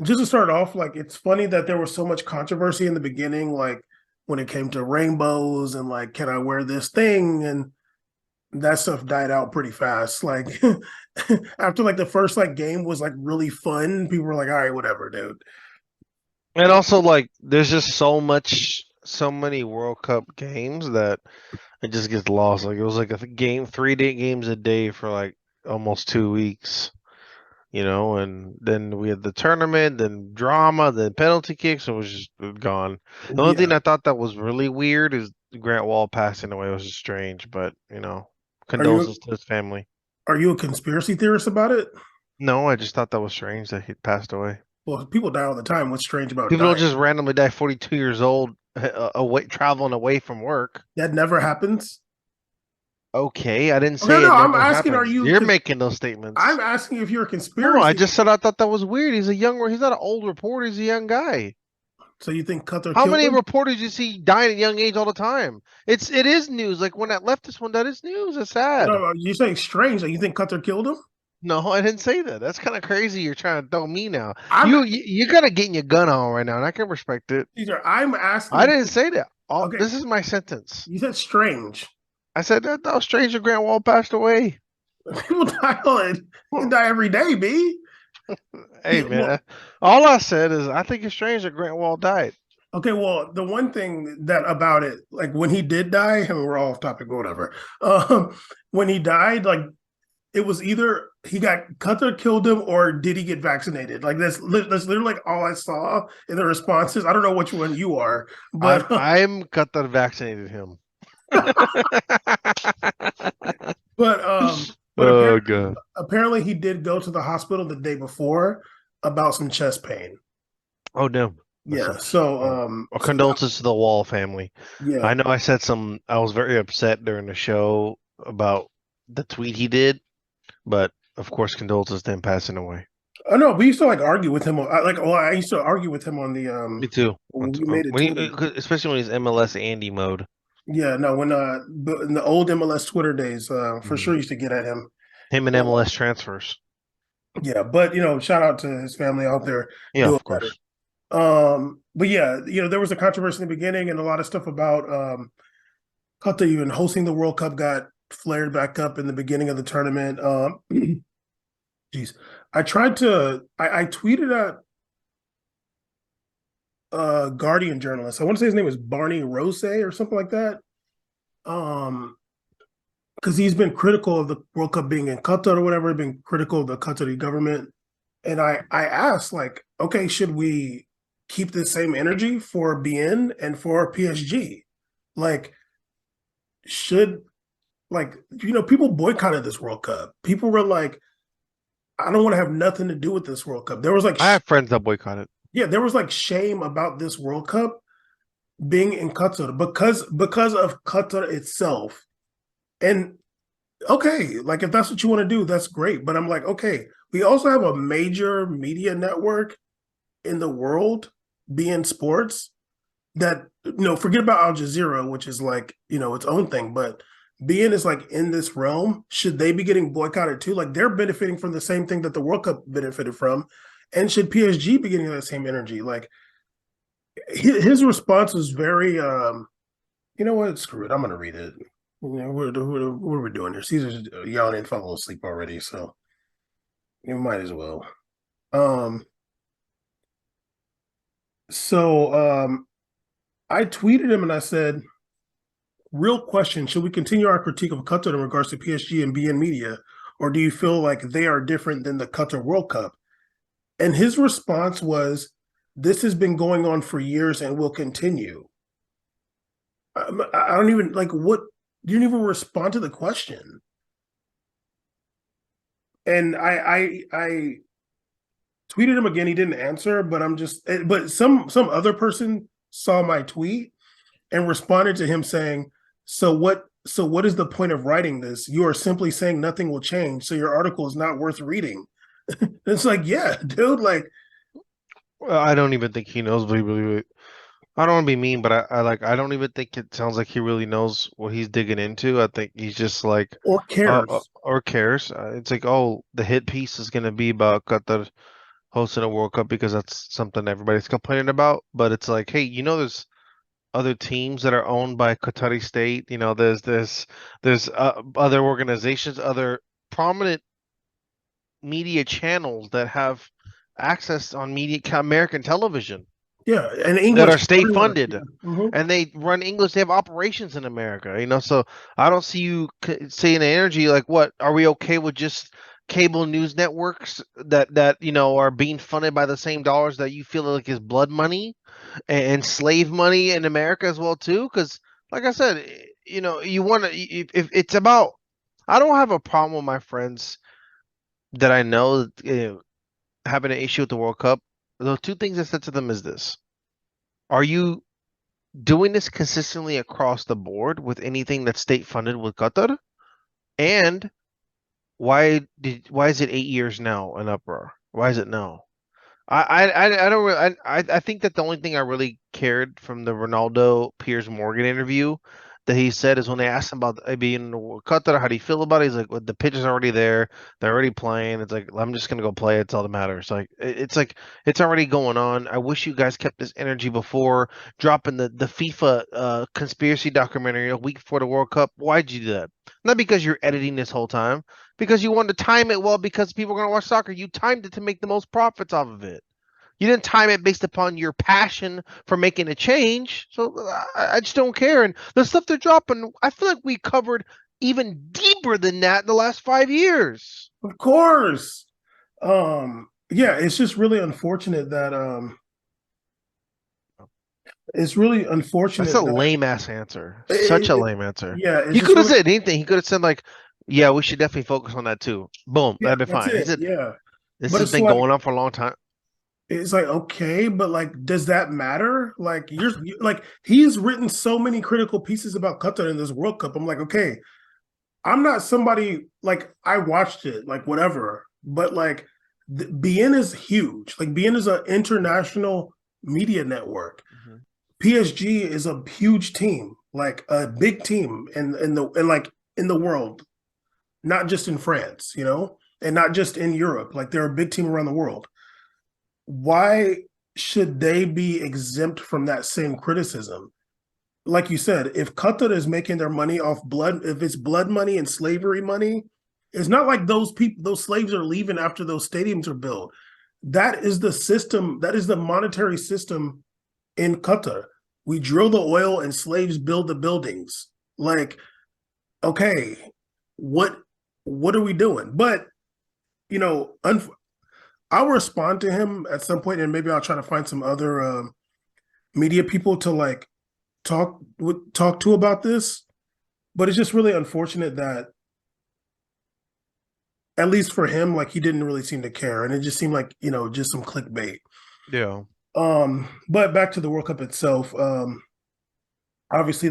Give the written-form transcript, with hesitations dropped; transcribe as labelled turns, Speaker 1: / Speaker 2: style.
Speaker 1: just to start off, like it's funny that there was so much controversy in the beginning, like when it came to rainbows and like, can I wear this thing? And that stuff died out pretty fast. Like after like the first like game was like really fun, people were like, all right, whatever, dude.
Speaker 2: And also, like, there's just so many World Cup games that it just gets lost. Like, it was like a game, 3 day games a day for like almost 2 weeks, and then we had the tournament, then drama, then penalty kicks, and it was just gone. The only thing
Speaker 1: Yeah.
Speaker 2: I thought that was really weird is Grant Wall passing away. It was just strange, but,
Speaker 1: Are you
Speaker 2: condolences to his family.
Speaker 1: are you a conspiracy theorist about it?
Speaker 2: No, I just thought that was strange that he passed away.
Speaker 1: Well, people die all the time. What's strange about
Speaker 2: People don't
Speaker 1: dying?
Speaker 2: just randomly die 42 years old away traveling away from work.
Speaker 1: That never happens.
Speaker 2: Okay, I didn't
Speaker 1: Okay,
Speaker 2: say
Speaker 1: no,
Speaker 2: it
Speaker 1: I'm
Speaker 2: never
Speaker 1: asking, are
Speaker 2: happens.
Speaker 1: you?
Speaker 2: You're making those statements.
Speaker 1: I'm asking if you're a
Speaker 2: No, I
Speaker 1: conspiracy.
Speaker 2: just said I thought that was weird. He's not an old reporter. He's a young guy.
Speaker 1: So you think Qatar
Speaker 2: How
Speaker 1: killed
Speaker 2: many
Speaker 1: him?
Speaker 2: reporters you see dying at a young age all the time? It is news. Like when that leftist one, that is news. It's
Speaker 1: No,
Speaker 2: sad.
Speaker 1: no, you're saying strange. Like you think Qatar killed him?
Speaker 2: No, I didn't say that. That's kind of crazy. You're trying to throw me now.
Speaker 1: I'm
Speaker 2: You kind of getting your gun on right now, and I can respect it.
Speaker 1: Caesar. I'm
Speaker 2: I
Speaker 1: asking.
Speaker 2: didn't say that.
Speaker 1: Okay,
Speaker 2: This is my sentence.
Speaker 1: you said strange.
Speaker 2: I said that was strange that Grant Wall passed away.
Speaker 1: People die all you die every day, b.
Speaker 2: Hey
Speaker 1: Well,
Speaker 2: man, all I said is I think it's strange that Grant Wall died.
Speaker 1: okay. Well, the one thing that about it, like when he did die, I mean, we're all off topic, whatever. When he died, like it was either he got Qatar killed him or did he get vaccinated? Like that's literally like all I saw in the responses. I don't know which one you are,
Speaker 2: I'm
Speaker 1: but
Speaker 2: I'm Qatar vaccinated him.
Speaker 1: but
Speaker 2: Oh god.
Speaker 1: apparently he did go to the hospital the day before about some chest pain.
Speaker 2: Oh no. That
Speaker 1: Yeah.
Speaker 2: sucks.
Speaker 1: So
Speaker 2: Well, condolences to the Wall family.
Speaker 1: yeah.
Speaker 2: I know I was very upset during the show about the tweet he did, but of course condolences to him passing away.
Speaker 1: I know we used to like argue with him. I used to argue with him on the
Speaker 2: Me too.
Speaker 1: when we made a
Speaker 2: When
Speaker 1: team.
Speaker 2: especially when he's MLS Andy mode.
Speaker 1: Yeah, no, when in the old MLS Twitter days, for sure
Speaker 2: Mhm.
Speaker 1: used to get at him.
Speaker 2: Him and
Speaker 1: But
Speaker 2: MLS transfers.
Speaker 1: yeah, but shout out to his family out there
Speaker 2: Yeah,
Speaker 1: doing
Speaker 2: of
Speaker 1: better.
Speaker 2: course.
Speaker 1: But yeah, there was a controversy in the beginning and a lot of stuff about Qatar even hosting the World Cup got flared back up in the beginning of the tournament. Geez, I tweeted at Guardian journalist. I want to say his name was Barney Rose or something like that. Um, because he's been critical of the World Cup being in Qatar or whatever, been critical of the Qatari government. And I asked, like, okay, should we keep the same energy for BeIN and for PSG? Like, should people boycotted this World Cup. People were like, I don't want to have nothing to do with this World Cup. There was like,
Speaker 2: I have friends that boycott it.
Speaker 1: yeah, there was like shame about this World Cup being in Qatar because of Qatar itself. And okay, like if that's what you want to do, that's great. But I'm like, okay, we also have a major media network in the world, BeIN Sports, that forget about Al Jazeera, which is like, its own thing, but BeIN is like in this realm. Should they be getting boycotted too? Like they're benefiting from the same thing that the World Cup benefited from. And should PSG be getting that same energy? Like his response was very you know what? Screw it. I'm gonna read it. What are we doing here? Caesar's yelling and fell asleep already, so you might as well. Um, so I tweeted him and I said, real question, should we continue our critique of Qatar in regards to PSG and BeIN Media, or do you feel like they are different than the Qatar World Cup? And his response was, this has been going on for years and will continue. I don't even like what you didn't even respond to the question. And I tweeted him again. He didn't answer, but but some other person saw my tweet and responded to him saying, So what is the point of writing this? You are simply saying nothing will change, so your article is not worth reading. It's like, yeah, dude, like
Speaker 2: Well, I don't even think he knows what he really. I don't want to be mean, but I don't even think it sounds like he really knows what he's digging into. I think he's just like,
Speaker 1: or cares.
Speaker 2: or cares. It's like, oh, the hit piece is gonna be about Qatar hosting a World Cup because that's something everybody's complaining about. But it's like, hey, there's other teams that are owned by Qatari state. There's other organizations, other prominent media channels that have access on media American television
Speaker 1: Yeah, and
Speaker 2: that
Speaker 1: English
Speaker 2: are state
Speaker 1: everywhere.
Speaker 2: funded,
Speaker 1: Yeah. Hmm.
Speaker 2: and they run English. They have operations in America. So I don't see you saying the energy like, what are we okay with just cable news networks that are being funded by the same dollars that you feel like is blood money and slave money in America as well too? Because like I said, you want to, if it's about, I don't have a problem with my friends that I know having an issue with the World Cup. The two things I said to them is this: are you doing this consistently across the board with anything that's state funded with Qatar? And why is it 8 years now in uproar? Why is it now? I don't really, I think that the only thing I really cared from the Ronaldo Piers Morgan interview that he said is when they asked him about being in Qatar, how do you feel about it? He's like, well, the pitch is already there, they're already playing. It's like, I'm just gonna go play. It's all that matters. Like it's already going on. I wish you guys kept this energy before dropping the FIFA conspiracy documentary a week before the World Cup. Why'd you do that? Not because you're editing this whole time, because you wanted to time it well because people are going to watch soccer. You timed it to make the most profits off of it. You didn't time it based upon your passion for making a change. So I just don't care. And the stuff they're dropping, I feel like we covered even deeper than that in the last 5 years.
Speaker 1: Of course. Yeah, it's just really unfortunate that it's really
Speaker 2: That's
Speaker 1: unfortunate
Speaker 2: a
Speaker 1: that
Speaker 2: lame ass answer. Such a
Speaker 1: it,
Speaker 2: lame answer.
Speaker 1: yeah, it's
Speaker 2: He
Speaker 1: just
Speaker 2: could have
Speaker 1: really,
Speaker 2: said anything. He could have said like, "Yeah, we should definitely focus on that too." Boom,
Speaker 1: yeah,
Speaker 2: that'd be
Speaker 1: that's
Speaker 2: fine. He
Speaker 1: it.
Speaker 2: said,
Speaker 1: Yeah.
Speaker 2: "This
Speaker 1: But
Speaker 2: has
Speaker 1: it's
Speaker 2: been
Speaker 1: like
Speaker 2: going on for a long time."
Speaker 1: it's like okay, but like does that matter? Like like he's written so many critical pieces about Qatar in this World Cup. I'm like, okay, I'm not somebody like I watched it, like whatever, but like BeIN is huge. Like BeIN is an international media network.
Speaker 2: Mhm.
Speaker 1: PSG is a huge team, like a big team in the world, not just in France, and not just in Europe. Like they're a big team around the world. Why should they be exempt from that same criticism? Like you said, if Qatar is making their money off blood, if it's blood money and slavery money, it's not like those slaves are leaving after those stadiums are built. That is the system, that is the monetary system in Qatar. We drill the oil and slaves build the buildings. Like, okay, what what are we doing? But you know, I'll respond to him at some point, and maybe I'll try to find some other media people to like talk to about this. But it's just really unfortunate that, at least for him, like he didn't really seem to care, and it just seemed like just some clickbait.
Speaker 2: Yeah.
Speaker 1: But back to the World Cup itself. Obviously